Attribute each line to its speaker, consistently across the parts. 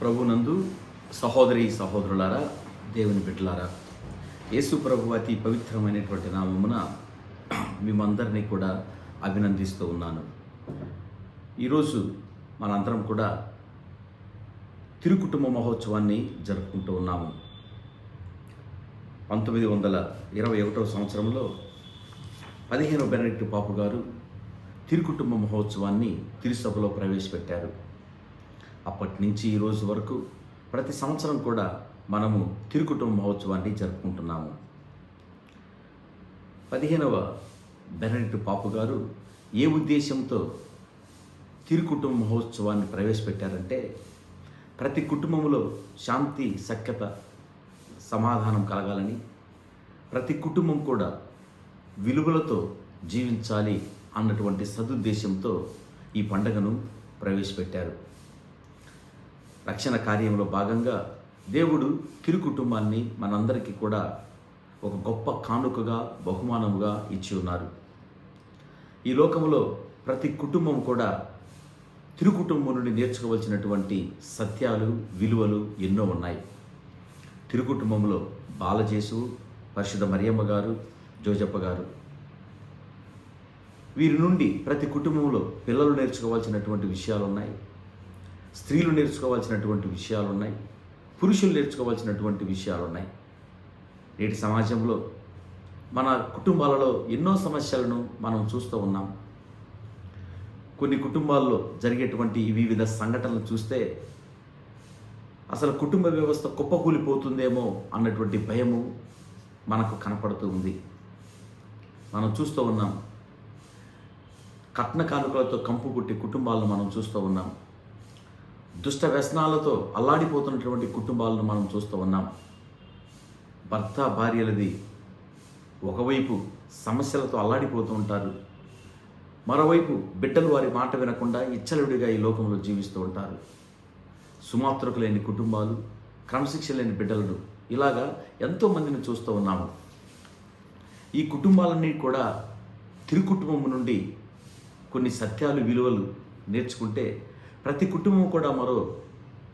Speaker 1: ప్రభునందు సహోదరి సహోదరులారా, దేవుని బిడ్డలారా, యేసు ప్రభు అతి పవిత్రమైనటువంటి నామమున మిమ్మందరినీ కూడా అభినందిస్తూ ఉన్నాను. ఈరోజు మనందరం కూడా తిరుకుటుంబ మహోత్సవాన్ని జరుపుకుంటూ ఉన్నాము. 1921వ సంవత్సరంలో 15వ బెనడిక్ట్ పాపు గారు తిరుకుటుంబ మహోత్సవాన్ని తిరుసభలో ప్రవేశపెట్టారు. అప్పటి నుంచి ఈ రోజు వరకు ప్రతి సంవత్సరం కూడా మనము తిరుకుటుంబ మహోత్సవాన్ని జరుపుకుంటున్నాము. 15వ బెనడిక్ట్ పాపు గారు ఏ ఉద్దేశంతో తిరుకుటుంబ మహోత్సవాన్ని ప్రవేశపెట్టారంటే, ప్రతి కుటుంబంలో శాంతి, సఖ్యత, సమాధానం కలగాలని, ప్రతి కుటుంబం కూడా విలువలతో జీవించాలి అన్నటువంటి సదుద్దేశంతో ఈ పండుగను ప్రవేశపెట్టారు. రక్షణ కార్యంలో భాగంగా దేవుడు తిరుకుటుంబాన్ని మనందరికీ కూడా ఒక గొప్ప కానుకగా, బహుమానముగా ఇచ్చి ఉన్నారు. ఈ లోకంలో ప్రతి కుటుంబం కూడా తిరుకుటుంబం నుండి నేర్చుకోవలసినటువంటి సత్యాలు, విలువలు ఎన్నో ఉన్నాయి. తిరుకుటుంబంలో బాలజేసు, పరిశుద్ధ మరియమ్మ గారు, జోజప్ప గారు, వీరి నుండి ప్రతి కుటుంబంలో పిల్లలు నేర్చుకోవాల్సినటువంటి విషయాలు ఉన్నాయి, స్త్రీలు నేర్చుకోవాల్సినటువంటి విషయాలు ఉన్నాయి, పురుషులు నేర్చుకోవాల్సినటువంటి విషయాలు ఉన్నాయి. నేటి సమాజంలో మన కుటుంబాలలో ఎన్నో సమస్యలను మనం చూస్తూ ఉన్నాం. కొన్ని కుటుంబాల్లో జరిగేటువంటి వివిధ సంఘటనలు చూస్తే అసలు కుటుంబ వ్యవస్థ కుప్పకూలిపోతుందేమో అన్నటువంటి భయము మనకు కనపడుతూ ఉంది. మనం చూస్తూ ఉన్నాం. కట్న కానుకలతో కంపు కొట్టే కుటుంబాలను మనం చూస్తూ ఉన్నాం. దుష్ట వ్యసనాలతో అల్లాడిపోతున్నటువంటి కుటుంబాలను మనం చూస్తూ ఉన్నాం. భర్త భార్యలది ఒకవైపు సమస్యలతో అల్లాడిపోతూ ఉంటారు, మరోవైపు బిడ్డలు వారి మాట వినకుండా ఇచ్చలవిడిగా ఈ లోకంలో జీవిస్తూ ఉంటారు. సుమాత్రకు లేని కుటుంబాలు, క్రమశిక్షణ లేని బిడ్డలను, ఇలాగా ఎంతోమందిని చూస్తూ ఉన్నాము. ఈ కుటుంబాలన్నీ కూడా తిరుకుటుంబం నుండి కొన్ని సత్యాలు, విలువలు నేర్చుకుంటే ప్రతి కుటుంబం కూడా మరో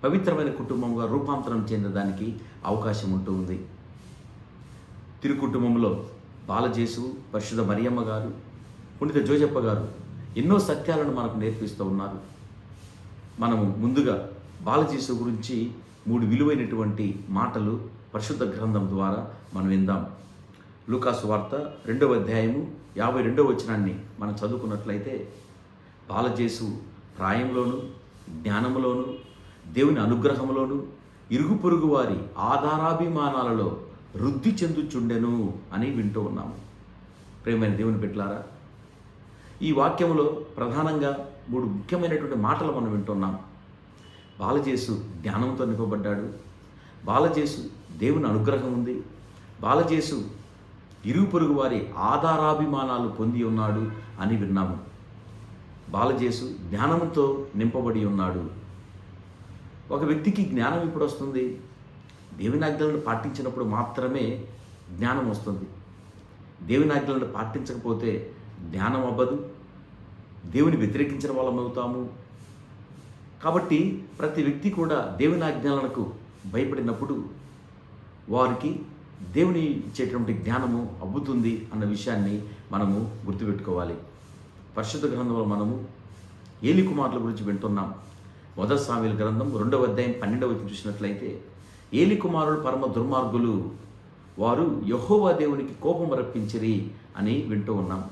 Speaker 1: పవిత్రమైన కుటుంబంగా రూపాంతరం చెందడానికి అవకాశం ఉంటూ ఉంది. తిరుకుటుంబంలో బాలజేసు, పరిశుద్ధ మరియమ్మ గారు, పునీత జోజప్ప గారు ఎన్నో సత్యాలను మనకు నేర్పిస్తూ ఉన్నారు. మనము ముందుగా బాలజేసు గురించి 3 విలువైనటువంటి మాటలు పరిశుద్ధ గ్రంథం ద్వారా మనం విందాం. లూకాసు వార్త 2వ అధ్యాయము 52వ వచనాన్ని మనం చదువుకున్నట్లయితే, బాలజేసు ప్రాయంలోను, జ్ఞానములోను, దేవుని అనుగ్రహములోను, ఇరుగు పొరుగు వారి ఆధారాభిమానాలలో వృద్ధి చెందుచుండెను అని వింటూ ఉన్నాము. ప్రియమైన దేవుని బిడ్డలారా, ఈ వాక్యంలో ప్రధానంగా 3 ముఖ్యమైనటువంటి మాటలు మనం వింటున్నాం. బాలజేసు జ్ఞానంతో నింపబడ్డాడు, బాలజేసు దేవుని అనుగ్రహం ఉంది, బాలజేసు ఇరుగు పొరుగు వారి ఆధారాభిమానాలు పొంది ఉన్నాడు అని విన్నాము. బాలజేసు జ్ఞానంతో నింపబడి ఉన్నాడు. ఒక వ్యక్తికి జ్ఞానం ఎప్పుడు వస్తుంది? దేవుని ఆజ్ఞలను పాటించినప్పుడు మాత్రమే జ్ఞానం వస్తుంది. దేవుని ఆజ్ఞలను పాటించకపోతే జ్ఞానం అవ్వదు, దేవుని వ్యతిరేకించిన వాళ్ళం అవుతాము. కాబట్టి ప్రతి వ్యక్తి కూడా దేవుని ఆజ్ఞలకు భయపడినప్పుడు వారికి దేవుని ఇచ్చేటువంటి జ్ఞానము అబ్బుతుంది అన్న విషయాన్ని మనము గుర్తుపెట్టుకోవాలి. పరిశుద్ధ గ్రంథంలో మనము ఏలి కుమారుల గురించి వింటున్నాం. 1 సాముయేలు గ్రంథం 2వ అధ్యాయం 12వ వచనం చూసినట్లయితే, ఏలి కుమారులు పరమ దుర్మార్గులు, వారు యెహోవా దేవునికి కోపం రప్పించిరి అని వింటూ ఉన్నాం.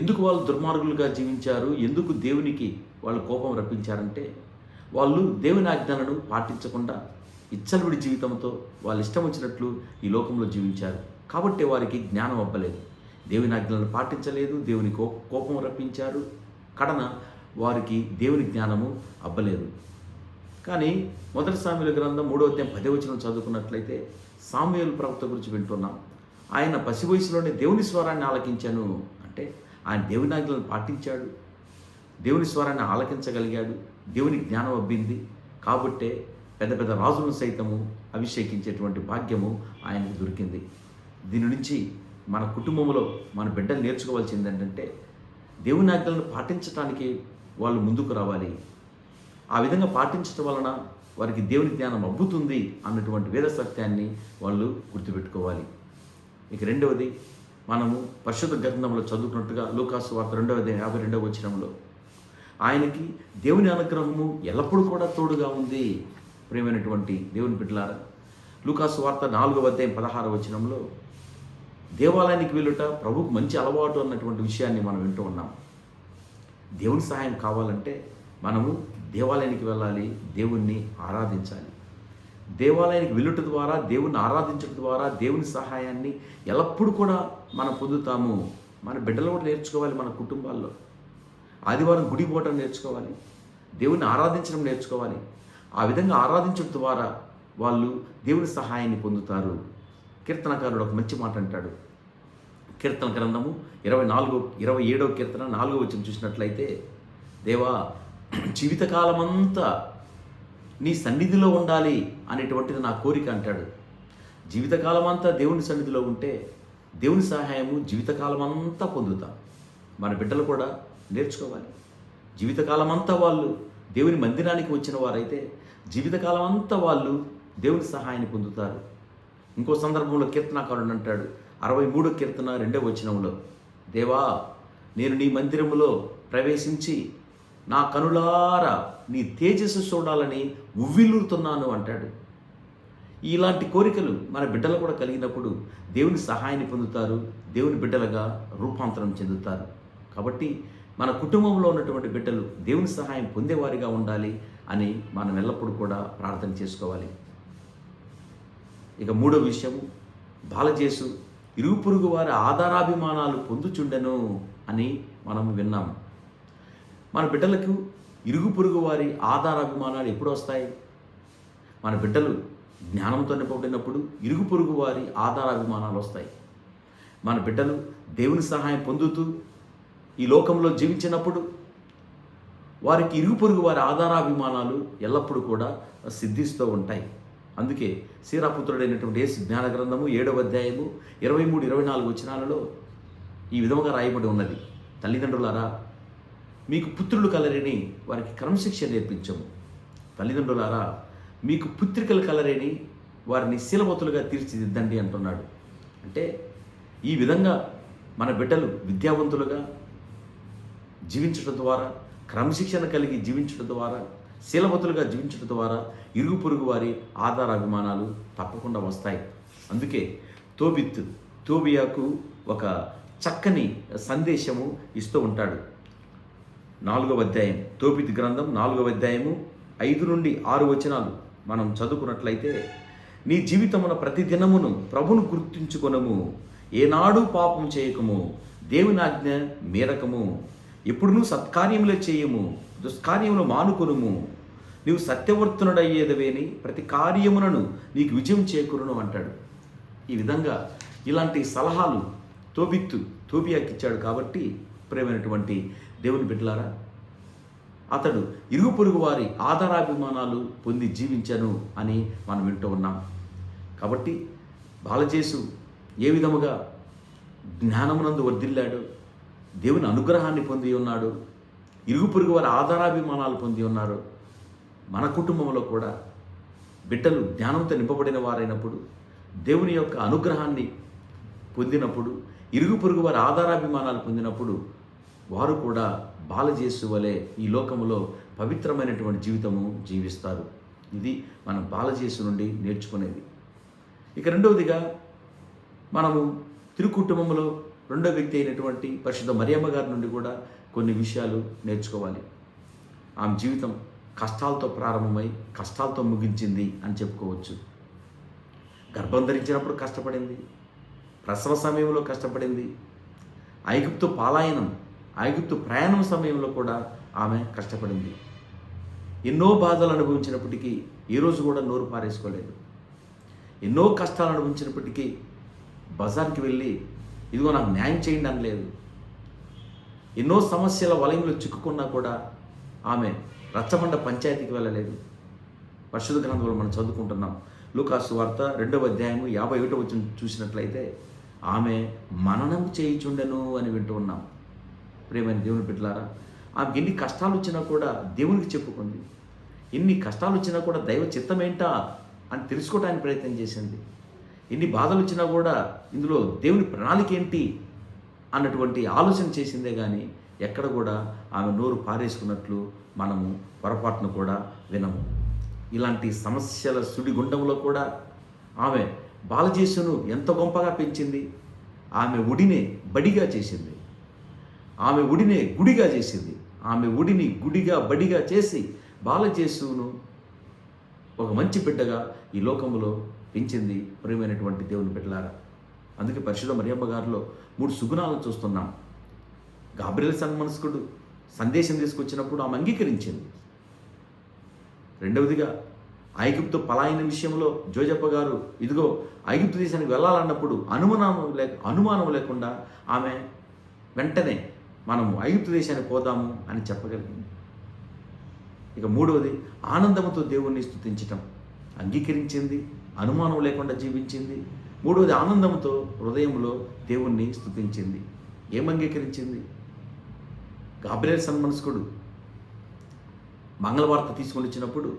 Speaker 1: ఎందుకు వాళ్ళు దుర్మార్గులుగా జీవించారు, ఎందుకు దేవునికి వాళ్ళు కోపం రప్పించారంటే, వాళ్ళు దేవుని ఆజ్ఞలను పాటించకుండా ఇచ్చలవిడి జీవితంతో వాళ్ళు ఇష్టం వచ్చినట్లు ఈ లోకంలో జీవించారు. కాబట్టి వారికి జ్ఞానం అవ్వలేదు, దేవుని ఆజ్ఞలను పాటించలేదు, దేవుని కోపం రప్పించారు. కడన వారికి దేవుని జ్ఞానము అబ్బలేదు. కానీ 1 సాముయేలు గ్రంథం 3వ అధ్యాయం 10వ వచనం చదువుకున్నట్లయితే, సాముయేలు ప్రవక్త గురించి వింటున్నాం. ఆయన పసి వయసులోనే దేవుని స్వరాన్ని ఆలకించాను అంటే ఆయన దేవుని ఆజ్ఞలను పాటించాడు, దేవుని స్వరాన్ని ఆలకించగలిగాడు, దేవుని జ్ఞానం అబ్బింది. కాబట్టే పెద్ద పెద్ద రాజులను సైతము అభిషేకించేటువంటి భాగ్యము ఆయనకు దొరికింది. దీని నుంచి మన కుటుంబంలో మన బిడ్డలు నేర్చుకోవాల్సింది ఏంటంటే, దేవుని ఆజ్ఞలను పాటించడానికి వాళ్ళు ముందుకు రావాలి. ఆ విధంగా పాటించడం వలన వారికి దేవుని జ్ఞానం అబ్బుతుంది అన్నటువంటి వేద సత్యాన్ని వాళ్ళు గుర్తుపెట్టుకోవాలి. ఇక రెండవది, మనము పరిశుద్ధ గ్రంథంలో చదువుకున్నట్టుగా లూకాసు వార్త 2:52 వచనంలో ఆయనకి దేవుని అనుగ్రహము ఎల్లప్పుడూ కూడా తోడుగా ఉంది. ప్రియమైనటువంటి దేవుని బిడ్డలారా, లూకాసు వార్త 4:16 వచనంలో దేవాలయానికి వెళ్ళుట ప్రభువుకు మంచి అలవాటు అన్నటువంటి విషయాన్ని మనం వింటూ ఉన్నాం. దేవుని సహాయం కావాలంటే మనము దేవాలయానికి వెళ్ళాలి, దేవుణ్ణి ఆరాధించాలి. దేవాలయానికి వెళ్ళుట ద్వారా, దేవుణ్ణి ఆరాధించడం ద్వారా దేవుని సహాయాన్ని ఎల్లప్పుడూ కూడా మనం పొందుతాము. మన బిడ్డలు కూడా నేర్చుకోవాలి. మన కుటుంబాల్లో ఆదివారం గుడి పోవటం నేర్చుకోవాలి, దేవుణ్ణి ఆరాధించడం నేర్చుకోవాలి. ఆ విధంగా ఆరాధించడం ద్వారా వాళ్ళు దేవుని సహాయాన్ని పొందుతారు. కీర్తనకారుడు ఒక మంచి మాట అంటాడు. కీర్తన గ్రంథము 27వ కీర్తన 4వ వచనం చూసినట్లయితే, దేవా జీవితకాలమంతా నీ సన్నిధిలో ఉండాలి అనేటువంటిది నా కోరిక అంటాడు. జీవితకాలం అంతా దేవుని సన్నిధిలో ఉంటే దేవుని సహాయము జీవితకాలం అంతా పొందుతాం. మన బిడ్డలు కూడా నేర్చుకోవాలి. జీవితకాలం అంతా వాళ్ళు దేవుని మందిరానికి వచ్చిన వారైతే జీవితకాలం అంతా వాళ్ళు దేవుని సహాయాన్ని పొందుతారు. ఇంకో సందర్భంలో కీర్తనాకారుడు అంటాడు 63వ కీర్తన 2వ వచనంలో, దేవా నేను నీ మందిరములో ప్రవేశించి నా కనులారా నీ తేజస్సు చూడాలని ఉవ్విల్లుతున్నాను అంటాడు. ఇలాంటి కోరికలు మన బిడ్డలు కూడా కలిగినప్పుడు దేవుని సహాయాన్ని పొందుతారు, దేవుని బిడ్డలుగా రూపాంతరం చెందుతారు. కాబట్టి మన కుటుంబంలో ఉన్నటువంటి బిడ్డలు దేవుని సహాయం పొందేవారిగా ఉండాలి అని మనం ఎల్లప్పుడూ కూడా ప్రార్థన చేసుకోవాలి. ఇక మూడో విషయము, బాలజేసు ఇరుగు పొరుగు వారి ఆధారాభిమానాలు పొందుచుండెను అని మనం విన్నాము. మన బిడ్డలకు ఇరుగు పొరుగు వారి ఆధారాభిమానాలు ఎప్పుడు వస్తాయి? మన బిడ్డలు జ్ఞానంతో నింపబడినప్పుడు ఇరుగు పొరుగు వారి ఆధారాభిమానాలు వస్తాయి. మన బిడ్డలు దేవుని సహాయం పొందుతూ ఈ లోకంలో జీవించినప్పుడు వారికి ఇరుగు పొరుగు వారి ఆధారాభిమానాలు ఎల్లప్పుడూ కూడా సిద్ధిస్తూ ఉంటాయి. అందుకే సీరాపుత్రుడైనటువంటి యేసు జ్ఞాన గ్రంథము 7వ అధ్యాయము 23-24 వచనాలలో ఈ విధముగా రాయబడి ఉన్నది. తల్లిదండ్రులారా, మీకు పుత్రులు కలరని వారికి క్రమశిక్షణ నేర్పించము. తల్లిదండ్రులారా, మీకు పుత్రికలు కలరని వారిని శీలవతులుగా తీర్చిదిద్దండి అంటున్నాడు. అంటే ఈ విధంగా మన బిడ్డలు విద్యావంతులుగా జీవించడం ద్వారా, క్రమశిక్షణ కలిగి జీవించడం ద్వారా, శీలవతులుగా జీవించడం ద్వారా ఇరుగు పొరుగు వారి ఆధారాభిమానాలు తప్పకుండా వస్తాయి. అందుకే తోబియాకు ఒక చక్కని సందేశము ఇస్తూ ఉంటాడు. 4వ అధ్యాయం, తోబితు గ్రంథం 4వ అధ్యాయము 5-6 వచనాలు మనం చదువుకున్నట్లయితే, నీ జీవితమున ప్రతి దినమును ప్రభును గుర్తుంచుకొనము, ఏనాడు పాపం చేయకము, దేవుని ఆజ్ఞ మీరకము, ఎప్పుడునూ సత్కార్యములే చేయము, దుష్కార్యములు మానుకొనుము, నీవు సత్యవర్తునుడయ్యేదవేని ప్రతి కార్యములను నీకు విజయం చేకూరును అంటాడు. ఈ విధంగా ఇలాంటి సలహాలు తోబియాకి ఇచ్చాడు. కాబట్టి ప్రియమైనటువంటి దేవుని బిడ్డలారా, అతడు ఇరుగు పొరుగు వారి ఆధారాభిమానాలు పొంది జీవించను అని మనం వింటూ ఉన్నాం. కాబట్టి బాలజేసు ఏ విధముగా జ్ఞానమునందు వర్ధిల్లాడు, దేవుని అనుగ్రహాన్ని పొంది ఉన్నాడు, ఇరుగు పొరుగు వారి ఆధారాభిమానాలు పొంది ఉన్నారు. మన కుటుంబంలో కూడా బిడ్డలు జ్ఞానంతో నింపబడిన వారైనప్పుడు, దేవుని యొక్క అనుగ్రహాన్ని పొందినప్పుడు, ఇరుగు పొరుగు వారి ఆధారాభిమానాలు పొందినప్పుడు వారు కూడా బాలజేసు వలె ఈ లోకములో పవిత్రమైనటువంటి జీవితము జీవిస్తారు. ఇది మనం బాలజేసు నుండి నేర్చుకునేది. ఇక రెండవదిగా మనము తిరుకుటుంబంలో రెండో వ్యక్తి అయినటువంటి పరిశుద్ధ మరియమ్మ గారి నుండి కూడా కొన్ని విషయాలు నేర్చుకోవాలి. ఆమె జీవితం కష్టాలతో ప్రారంభమై కష్టాలతో ముగించింది అని చెప్పుకోవచ్చు. గర్భం ధరించినప్పుడు కష్టపడింది, ప్రసవ సమయంలో కష్టపడింది, ఐగుప్తు ప్రయాణం సమయంలో కూడా ఆమె కష్టపడింది. ఎన్నో బాధలు అనుభవించినప్పటికీ ఏ రోజు కూడా నోరు పారేసుకోలేదు. ఎన్నో కష్టాలు అనుభవించినప్పటికీ బజార్కి వెళ్ళి ఇదిగో నాకు న్యాయం చేయండి అనలేదు. ఎన్నో సమస్యల వలయంలో చిక్కుకున్నా కూడా ఆమె రచ్చబండ పంచాయతీకి వెళ్ళలేదు. పరిశుద్ధ గ్రంథంలో మనం చదువుకుంటున్నాం. లూకాసు వార్త 2వ అధ్యాయము 51వ వచనం చూసినట్లయితే ఆమె మననం చేయుచుండెను అని వింటూ ఉన్నాం. ప్రియమైన దేవుని బిడ్డలారా, ఆమెకి ఎన్ని కష్టాలు వచ్చినా కూడా దేవునికి చెప్పుకుంది. ఎన్ని కష్టాలు వచ్చినా కూడా దైవ చిత్తం ఏంటా అని తెలుసుకోవడానికి ప్రయత్నం చేసింది. ఎన్ని బాధలు వచ్చినా కూడా ఇందులో దేవుని ప్రణాళిక ఏంటి అన్నటువంటి ఆలోచన చేసిందే కానీ ఎక్కడ కూడా ఆమె నోరు పారేసుకున్నట్లు మనము పొరపాటును కూడా వినము. ఇలాంటి సమస్యల సుడిగుండంలో కూడా ఆమె బాలజేసును ఎంత గొప్పగా పెంచింది. ఆమె ఉడినే బడిగా చేసింది, ఆమె ఉడినే గుడిగా చేసింది. ఆమె ఉడిని గుడిగా బడిగా చేసి బాలజేసును ఒక మంచి బిడ్డగా ఈ లోకంలో పెంచింది. ప్రియమైనటువంటి దేవుని బిడ్డలారా, అందుకే పరిశుద్ధ మరియమ్మ గారిలో 3 సుగుణాలను చూస్తున్నాం. గాబ్రియెల్ సన్మనస్కుడు సందేశం తీసుకొచ్చినప్పుడు ఆమె అంగీకరించింది. రెండవదిగా ఐగుప్తు పలాయన విషయంలో జోజప్ప గారు ఇదిగో ఐగుప్తు దేశానికి వెళ్ళాలన్నప్పుడు అనుమానం లేకుండా ఆమె వెంటనే మనము ఐగుప్తు దేశానికి పోదాము అని చెప్పగలిగింది. ఇక మూడవది ఆనందంతో దేవుణ్ణి స్తుతించటం. అంగీకరించింది, అనుమానం లేకుండా జీవించింది. మూడవది ఆనందంతో హృదయంలో దేవుణ్ణి స్తుతించింది. ఏం అంగీకరించింది? గాబ్రియెల్ సన్మనస్కుడు మంగళవార్త తీసుకొని వచ్చినప్పుడు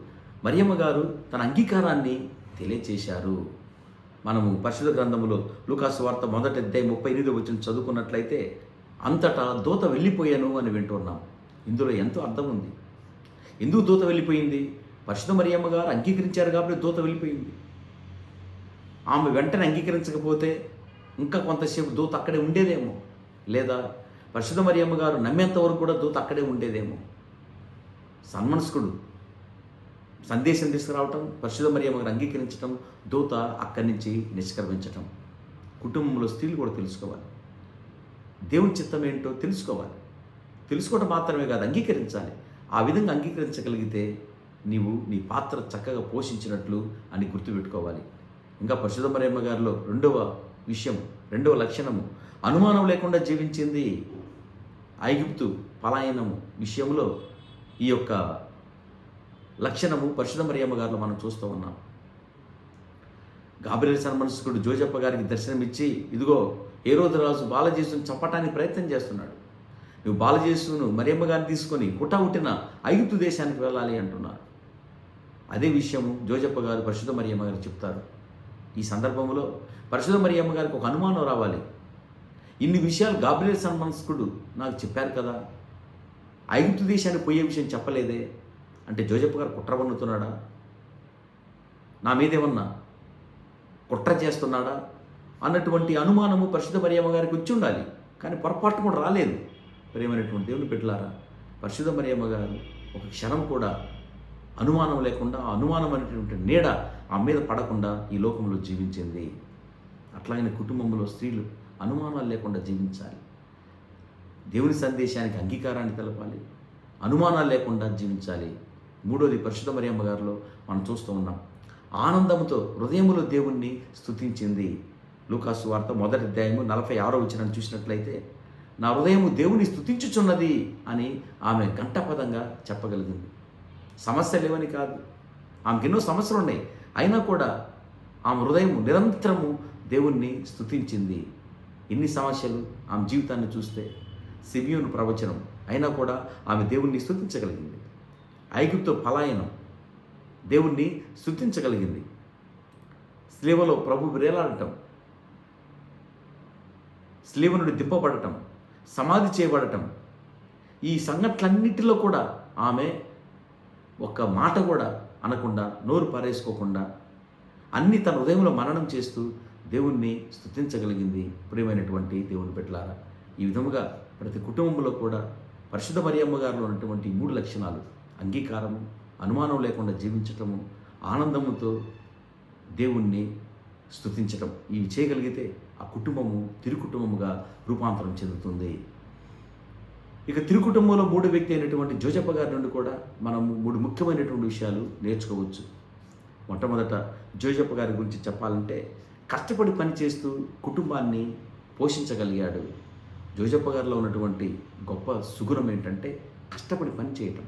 Speaker 1: మరియమ్మ గారు తన అంగీకారాన్ని తెలియచేశారు. మనము పరిశుద్ధ గ్రంథములో లూకాసు వార్త 1:38 చదువుకున్నట్లయితే అంతటా దూత వెళ్ళిపోయాను అని వింటున్నాం. ఇందులో ఎంతో అర్థం ఉంది. ఎందుకు దూత వెళ్ళిపోయింది? పరిశుద్ధ మరియమ్మ గారు అంగీకరించారు కాబట్టి దూత వెళ్ళిపోయింది. ఆమె వెంటనే అంగీకరించకపోతే ఇంకా కొంతసేపు దూత అక్కడే ఉండేదేమో, లేదా పరిశుద్ధ మరియమ్మ గారు నమ్మేంత వరకు కూడా దూత అక్కడే ఉండేదేమో. సన్మనస్కుడు సందేశం తీసుకురావటం, పరిశుద్ధ మరియమ్మ గారు అంగీకరించటం, దూత అక్కడి నుంచి నిష్క్రమించటం. కుటుంబంలో స్త్రీలు కూడా తెలుసుకోవాలి, దేవుని చిత్తం ఏంటో తెలుసుకోవాలి. తెలుసుకోవడం మాత్రమే కాదు, అంగీకరించాలి. ఆ విధంగా అంగీకరించగలిగితే నీవు నీ పాత్ర చక్కగా పోషించినట్లు అని గుర్తుపెట్టుకోవాలి. ఇంకా పరిశుద్ధ మరియమ్మ గారిలో రెండవ లక్షణము అనుమానం లేకుండా జీవించింది. ఐగుప్తు పలాయనము విషయంలో ఈ యొక్క లక్షణము పరిశుద్ధ మరియమ్మ గారిలో మనం చూస్తూ ఉన్నాం. గాబ్రియెల్ సన్మనస్కుడు జోజప్ప గారికి దర్శనమిచ్చి ఇదిగో హేరోదు రాజు బాలజేసును చంపటానికి ప్రయత్నం చేస్తున్నాడు, నువ్వు బాలజేసును మరియమ్మ గారిని తీసుకొని పుట్టిన ఐగుప్తు దేశానికి వెళ్ళాలి అంటున్నారు. అదే విషయము జోజప్ప గారు పరిశుద్ధ మరియమ్మ గారికి చెప్తారు. ఈ సందర్భంలో పరిశుద్ధ మరియమ్మ గారికి ఒక అనుమానం రావాలి. ఇన్ని విషయాలు గాబ్రియెల్ సన్మనస్కుడు నాకు చెప్పారు కదా, ఐగుప్తు దేశానికి పోయే విషయం చెప్పలేదే అంటే జోజప్ప గారు కుట్ర పన్నుతున్నాడా, నా మీదేమన్నా కుట్ర చేస్తున్నాడా అన్నటువంటి అనుమానము పరిశుద్ధ మరియమ్మ గారికి వచ్చి ఉండాలి. కానీ పొరపాటు కూడా రాలేదు. ప్రియమైనటువంటి దేవుని బిడ్డలారా, పరిశుద్ధ మరియమ్మ గారు ఒక క్షణం కూడా అనుమానం లేకుండా, ఆ అనుమానం అనేటువంటి నీడ ఆ మీద పడకుండా ఈ లోకంలో జీవించింది. అట్లాగనే కుటుంబంలో స్త్రీలు అనుమానాలు లేకుండా జీవించాలి. దేవుని సందేశానికి అంగీకారాన్ని తెలపాలి, అనుమానాలు లేకుండా జీవించాలి. మూడోది పరిశుద్ధ మరియమ్మ గారిలో మనం చూస్తూ ఉన్నాం, ఆనందంతో హృదయములో దేవుణ్ణి స్తుతించింది. లూకాసు వార్త 1:46 చూసినట్లయితే నా హృదయము దేవుని స్తుతించుచున్నది అని ఆమె గంటపదంగా చెప్పగలిగింది. సమస్యలు లేవని కాదు, ఆమెకి ఎన్నో సమస్యలు ఉన్నాయి, అయినా కూడా ఆమె హృదయం నిరంతరము దేవుణ్ణి స్తుతించింది. ఎన్ని సమస్యలు ఆమె జీవితాన్ని చూస్తే, సిమియోను ప్రవచనం అయినా కూడా ఆమె దేవుణ్ణి స్తుతించగలిగింది. ఐగుప్తు పలాయనం దేవుణ్ణి స్తుతించగలిగింది. స్లీవలో ప్రభు వేలాడటం, స్లీవ నుండి దింపబడటం, సమాధి చేయబడటం, ఈ సంఘటనలన్నిటిలో కూడా ఆమె ఒక్క మాట కూడా అనకుండా, నోరు పారేసుకోకుండా అన్ని తన హృదయంలో మననం చేస్తూ దేవుణ్ణి స్తుతించగలిగింది. ప్రియమైనటువంటి దేవుని బిడ్డలారా, ఈ విధముగా ప్రతి కుటుంబంలో కూడా పరిశుద్ధ మరియమ్మ గారిలో ఉన్నటువంటి 3 లక్షణాలు, అంగీకారము, అనుమానం లేకుండా జీవించటము, ఆనందముతో దేవుణ్ణి స్తుతించటం, ఇవి చేయగలిగితే ఆ కుటుంబము తిరుకుటుంబముగా రూపాంతరం చెందుతుంది. ఇక తిరుకుటుంబంలో 3 వ్యక్తి అయినటువంటి జోజప్ప గారి నుండి కూడా మనం 3 ముఖ్యమైనటువంటి విషయాలు నేర్చుకోవచ్చు. మొట్టమొదట జోజప్ప గారి గురించి చెప్పాలంటే కష్టపడి పనిచేస్తూ కుటుంబాన్ని పోషించగలిగాడు. జోజప్ప గారిలో ఉన్నటువంటి గొప్ప సుగుణం ఏంటంటే కష్టపడి పని చేయటం.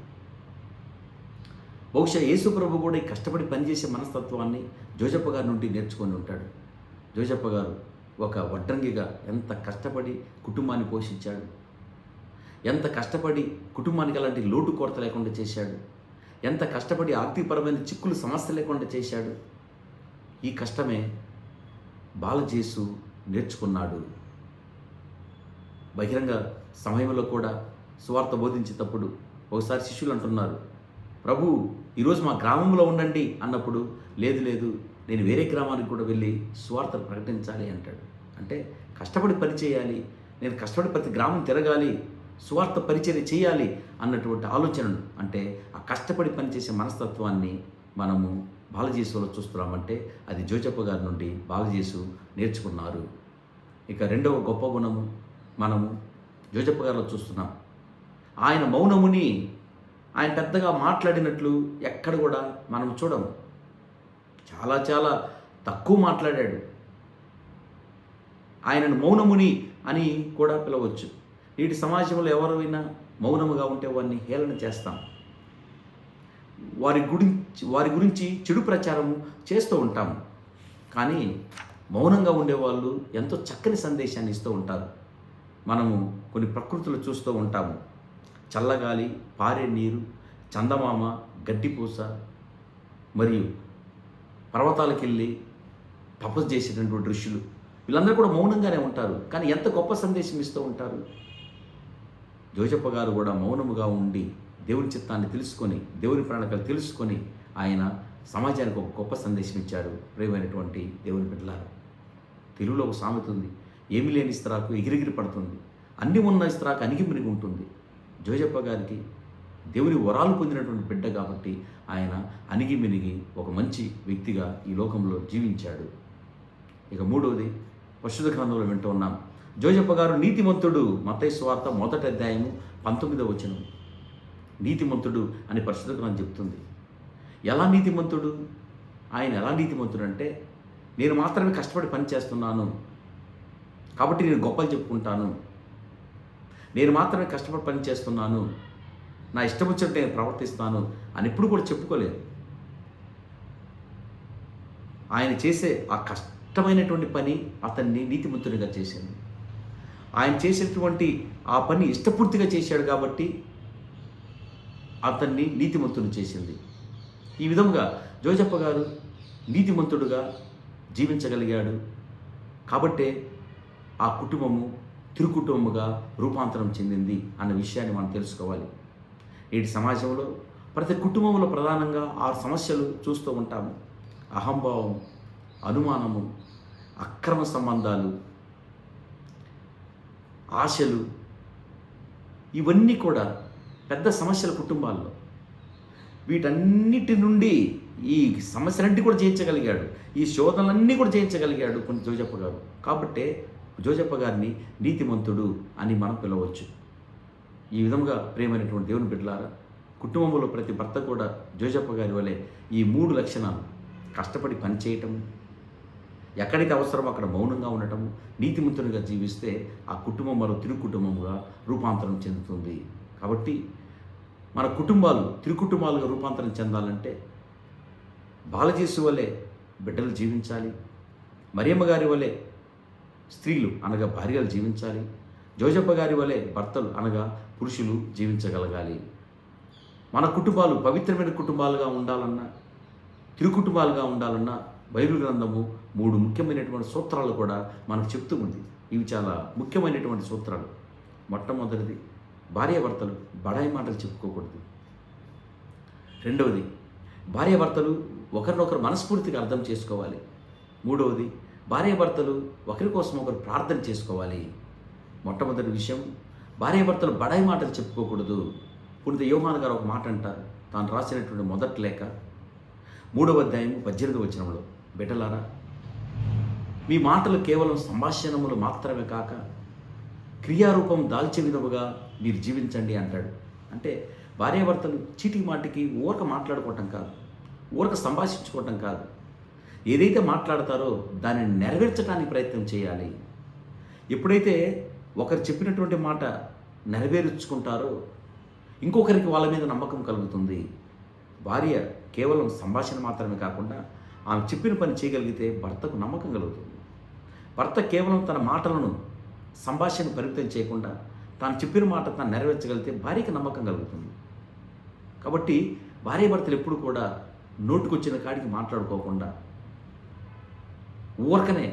Speaker 1: బహుశా యేసు ప్రభు కూడా ఈ కష్టపడి పనిచేసే మనస్తత్వాన్ని జోజప్ప గారి నుండి నేర్చుకొని ఉంటాడు. జోజప్ప గారు ఒక వడ్రంగిగా ఎంత కష్టపడి కుటుంబాన్ని పోషించాడు, ఎంత కష్టపడి కుటుంబానికి అలాంటి లోటు కొరత లేకుండా చేశాడు, ఎంత కష్టపడి ఆర్థికపరమైన చిక్కులు సమస్య లేకుండా చేశాడు. ఈ కష్టమే బాలజేసు నేర్చుకున్నాడు. బహిరంగ సమయంలో కూడా సువార్త బోధించేటప్పుడు ఒకసారి శిష్యులు అంటున్నారు, ప్రభు ఈరోజు మా గ్రామంలో ఉండండి అన్నప్పుడు, లేదు లేదు నేను వేరే గ్రామానికి కూడా వెళ్ళి సువార్త ప్రకటించాలి అంటాడు. అంటే కష్టపడి పని చేయాలి, నేను కష్టపడి ప్రతి గ్రామం తిరగాలి, సువార్త పరిచర్య చేయాలి అన్నటువంటి ఆలోచనను, అంటే ఆ కష్టపడి పనిచేసే మనస్తత్వాన్ని మనము బాలజేసులో చూస్తున్నామంటే అది జోజప్ప గారి నుండి బాలజేసు నేర్చుకున్నారు. ఇక రెండవ గొప్ప గుణము మనము జోజప్ప గారిలో చూస్తున్నాం. ఆయన మౌనముని ఆయన పెద్దగా మాట్లాడినట్లు ఎక్కడ కూడా మనం చూడము. చాలా చాలా తక్కువ మాట్లాడాడు. ఆయనను మౌనముని అని కూడా పిలవచ్చు. నేటి సమాజంలో ఎవరైనా మౌనముగా ఉంటే వారిని హేళన చేస్తాం. వారి గురించి చెడు ప్రచారము చేస్తూ ఉంటాము. కానీ మౌనంగా ఉండేవాళ్ళు ఎంతో చక్కని సందేశాన్ని ఇస్తూ ఉంటారు. మనము కొన్ని ప్రకృతులు చూస్తూ ఉంటాము. చల్లగాలి, పారే నీరు, చందమామ, గడ్డిపూస, మరియు పర్వతాలకు వెళ్ళి తపస్సు చేసేటటువంటి ఋషులు, వీళ్ళందరూ కూడా మౌనంగానే ఉంటారు. కానీ ఎంత గొప్ప సందేశం ఇస్తూ ఉంటారు. జోజప్ప గారు కూడా మౌనముగా ఉండి దేవుని చిత్తాన్ని తెలుసుకొని, దేవుని ప్రణాళికలు తెలుసుకొని ఆయన సమాజానికి ఒక గొప్ప సందేశం ఇచ్చాడు. ప్రియమైనటువంటి దేవుని బిడ్డలారా, తెలుగులో ఒక సామెత ఉంది, ఏమీ లేని ఇస్త్రాకు ఎగిరిగిరి పడుతుంది, అన్ని ఉన్న ఇస్త్రాకు అణిగిమణిగి ఉంటుంది. జోజప్ప గారికి దేవుని వరాలు పొందినటువంటి బిడ్డ కాబట్టి ఆయన అణిగిమినిగి ఒక మంచి వ్యక్తిగా ఈ లోకంలో జీవించాడు. ఇక మూడవది పరిశుద్ధ గ్రంథంలో వింటూ ఉన్నాం. జోజప్ప గారు నీతిమంతుడు. మత్తయి సువార్త 1వ అధ్యాయము 19వ వచనం. నీతిమంతుడు అని పరిశుద్ధ గ్రంథం చెప్తుంది. ఎలా నీతిమంతుడు? ఆయన ఎలా నీతిమంతుడు అంటే, నేను మాత్రమే కష్టపడి పని చేస్తున్నాను కాబట్టి నేను గొప్పలు చెప్పుకుంటాను, నేను మాత్రమే కష్టపడి పని చేస్తున్నాను, నా ఇష్టం వచ్చినట్టు నేను ప్రవర్తిస్తాను అని ఎప్పుడు కూడా చెప్పుకోలేదు. ఆయన చేసే ఆ కష్టమైనటువంటి పని అతన్ని నీతిమంతునిగా చేసింది. ఆయన చేసేటువంటి ఆ పని ఇష్టపూర్తిగా చేశాడు కాబట్టి అతన్ని నీతిమంతుని చేసింది. ఈ విధంగా జోజప్ప గారు నీతిమంతుడుగా జీవించగలిగాడు కాబట్టే ఆ కుటుంబము తిరుకుటుంబముగా రూపాంతరం చెందింది అన్న విషయాన్ని మనం తెలుసుకోవాలి. నేటి సమాజంలో ప్రతి కుటుంబంలో ప్రధానంగా 6 సమస్యలు చూస్తూ ఉంటాము. అహంభావం, అనుమానము, అక్రమ సంబంధాలు, ఆశలు, ఇవన్నీ కూడా పెద్ద సమస్యల కుటుంబాల్లో. వీటన్నిటి నుండి ఈ సమస్యలన్నీ కూడా జయించగలిగాడు, ఈ శోధనలన్నీ కూడా జయించగలిగాడు కొన్ని జోజప్ప గారు. కాబట్టే జోజప్ప గారిని నీతిమంతుడు అని మనం పిలవచ్చు. ఈ విధంగా ప్రియమైనటువంటి దేవుని బిడ్డలారా, కుటుంబంలో ప్రతి భర్త కూడా జోజప్ప గారి వలె ఈ 3 లక్షణాలు, కష్టపడి పనిచేయటము, ఎక్కడికి అవసరమో అక్కడ మౌనంగా ఉండటము, నీతిమంతునిగా జీవిస్తే ఆ కుటుంబం మరో తిరుగు కుటుంబముగా రూపాంతరం చెందుతుంది. కాబట్టి మన కుటుంబాలు తిరుకుటుంబాలుగా రూపాంతరం చెందాలంటే బాలజేసు వలె బిడ్డలు జీవించాలి, మరియమ్మ గారి వలె స్త్రీలు అనగా భార్యలు జీవించాలి, జోజప్ప గారి వలె భర్తలు అనగా పురుషులు జీవించగలగాలి. మన కుటుంబాలు పవిత్రమైన కుటుంబాలుగా ఉండాలన్నా, తిరుకుటుంబాలుగా ఉండాలన్నా బైబిల్ గ్రంథము 3 ముఖ్యమైనటువంటి సూత్రాలు కూడా మనకు చెప్తూ ఉంది. ఇవి చాలా ముఖ్యమైనటువంటి సూత్రాలు. మొట్టమొదటిది, భార్యాభర్తలు బడాయి మాటలు చెప్పుకోకూడదు. రెండవది, భార్యాభర్తలు ఒకరినొకరు మనస్ఫూర్తిగా అర్థం చేసుకోవాలి. మూడవది, భార్యాభర్తలు ఒకరి కోసం ఒకరు ప్రార్థన చేసుకోవాలి. మొట్టమొదటి విషయం, భార్యాభర్తలు బడాయి మాటలు చెప్పుకోకూడదు. పునీత యోహాను గారు ఒక మాట అంటారు, తాను రాసినటువంటి మొదటి లేఖ 3వ అధ్యాయం 18వ వచనంలో, బిడ్డలారా, మీ మాటలు కేవలం సంభాషణములు మాత్రమే కాక క్రియారూపం దాల్చే విధముగా మీరు జీవించండి అంటాడు. అంటే భార్యాభర్తలు చీటికి మాటికి ఊరక మాట్లాడుకోవటం కాదు, ఊరక సంభాషించుకోవటం కాదు, ఏదైతే మాట్లాడతారో దానిని నెరవేర్చడానికి ప్రయత్నం చేయాలి. ఎప్పుడైతే ఒకరు చెప్పినటువంటి మాట నెరవేర్చుకుంటారో ఇంకొకరికి వాళ్ళ మీద నమ్మకం కలుగుతుంది. భార్య కేవలం సంభాషణ మాత్రమే కాకుండా ఆమె చెప్పిన పని చేయగలిగితే భర్తకు నమ్మకం కలుగుతుంది. భర్త కేవలం తన మాటలను సంభాషణ పరిమితం చేయకుండా తాను చెప్పిన మాట తాను నెరవేర్చగలిగితే భార్యకి నమ్మకం కలుగుతుంది. కాబట్టి భార్యాభర్తలు ఎప్పుడు కూడా నోటుకొచ్చిన కాడికి మాట్లాడుకోకుండా, ఊరకనే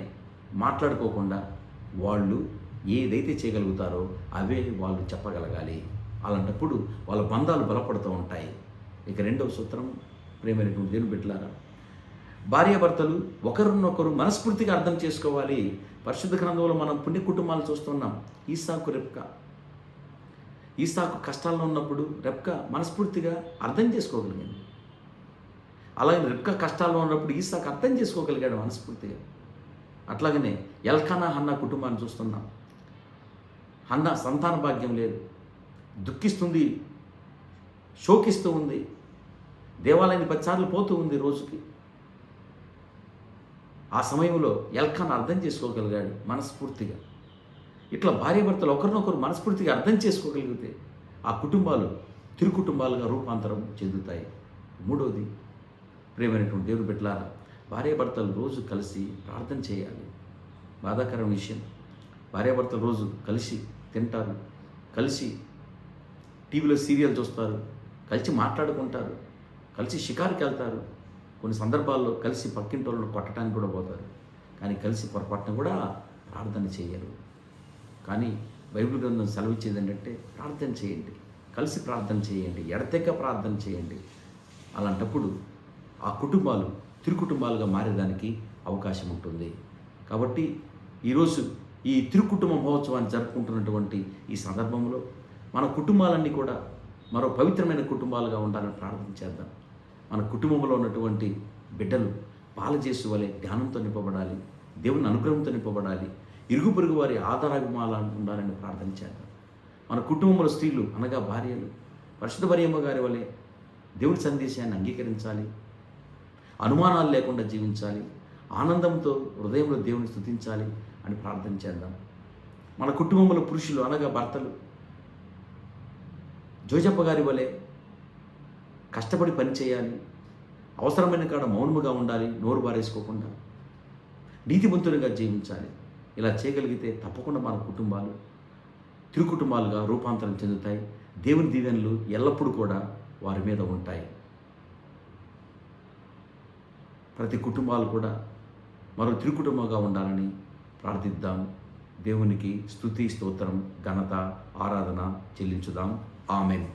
Speaker 1: మాట్లాడుకోకుండా వాళ్ళు ఏదైతే చేయగలుగుతారో అవే వాళ్ళు చెప్పగలగాలి. అలాంటప్పుడు వాళ్ళ బంధాలు బలపడుతూ ఉంటాయి. ఇక రెండవ సూత్రం, ప్రేమైనటువంటి దేవుని బిడ్డలారా, భార్యాభర్తలు ఒకరినొకరు మనస్ఫూర్తిగా అర్థం చేసుకోవాలి. పరిశుద్ధ గ్రంథంలో మనం పుణ్య కుటుంబాలు చూస్తున్నాం. ఈసాకు కష్టాల్లో ఉన్నప్పుడు రెబ్కా మనస్ఫూర్తిగా అర్థం చేసుకోగలిగింది. అలాగే రెబ్కా కష్టాల్లో ఉన్నప్పుడు ఈసాకు అర్థం చేసుకోగలిగాడు మనస్ఫూర్తిగా. అట్లాగనే ఎల్కానా హన్నా కుటుంబాన్ని చూస్తున్నాం. హన్నా సంతాన భాగ్యం లేదు, దుఃఖిస్తుంది, శోకిస్తూ ఉంది, దేవాలయాన్ని 10 సార్లు పోతూ ఉంది రోజుకి. ఆ సమయంలో ఎల్కానా అర్థం చేసుకోగలిగాడు మనస్ఫూర్తిగా. ఇట్లా భార్యాభర్తలు ఒకరినొకరు మనస్ఫూర్తిగా అర్థం చేసుకోగలిగితే ఆ కుటుంబాలు తిరు కుటుంబాలుగా రూపాంతరం చెందుతాయి. మూడవది, ప్రేమైనటువంటి దేవుని బిడ్డలారా, భార్యాభర్తలు రోజు కలిసి ప్రార్థన చేయాలి. బాధాకరమైన విషయం, భార్యాభర్తలు రోజు కలిసి తింటారు, కలిసి టీవీలో సీరియల్ చూస్తారు, కలిసి మాట్లాడుకుంటారు, కలిసి షికారుకి వెళ్తారు, కొన్ని సందర్భాల్లో కలిసి పక్కింటి వాళ్ళని కొట్టడానికి కూడా పోతారు. కానీ కలిసి పొరపాటున కూడా ప్రార్థన చేయరు. కానీ బైబిల్ గ్రంథం సెలవిచ్చేది ఏంటంటే ప్రార్థన చేయండి, కలిసి ప్రార్థన చేయండి, ఎడతెక్క ప్రార్థన చేయండి. అలాంటప్పుడు ఆ కుటుంబాలు తిరు కుటుంబాలుగా మారేదానికి అవకాశం ఉంటుంది. కాబట్టి ఈరోజు ఈ తిరు కుటుంబ మహోత్సవాన్ని జరుపుకుంటున్నటువంటి ఈ సందర్భంలో మన కుటుంబాలన్నీ కూడా మరో పవిత్రమైన కుటుంబాలుగా ఉండాలని ప్రార్థన చేద్దాం. మన కుటుంబంలో ఉన్నటువంటి బిడ్డలు పాలజేసు వలె జ్ఞానంతో నింపబడాలి, దేవుని అనుగ్రహంతో నింపబడాలి, ఇరుగు పొరుగు వారి ఆధారాభిమానాలు ఉండాలని ప్రార్థన చేద్దాం. మన కుటుంబంలో స్త్రీలు అనగా భార్యలు పరిశుద్ధ మరియమ్మ గారి వలె దేవుని సందేశాన్ని అంగీకరించాలి, అనుమానాలు లేకుండా జీవించాలి, ఆనందంతో హృదయంలో దేవుని స్తుతించాలి అని ప్రార్థన చేద్దాం. మన కుటుంబంలో పురుషులు అనగా భర్తలు జోజప్ప గారి వలె కష్టపడి పని చేయాలి, అవసరమైన కాడ మౌనముగా ఉండాలి, నోరు బారేసుకోకుండా నీతిమంతునిగా జీవించాలి. ఇలా చేయగలిగితే తప్పకుండా మన కుటుంబాలు తిరు కుటుంబాలుగా రూపాంతరం చెందుతాయి. దేవుని దీవెనలు ఎల్లప్పుడూ కూడా వారి మీద ఉంటాయి. ప్రతి కుటుంబాలు కూడా మరో తిరు కుటుంబంగా ఉండాలని ప్రార్థిద్దాం. దేవునికి స్తుతి, స్తోత్రం, ఘనత, ఆరాధన చెల్లించుదాం. ఆమేన్.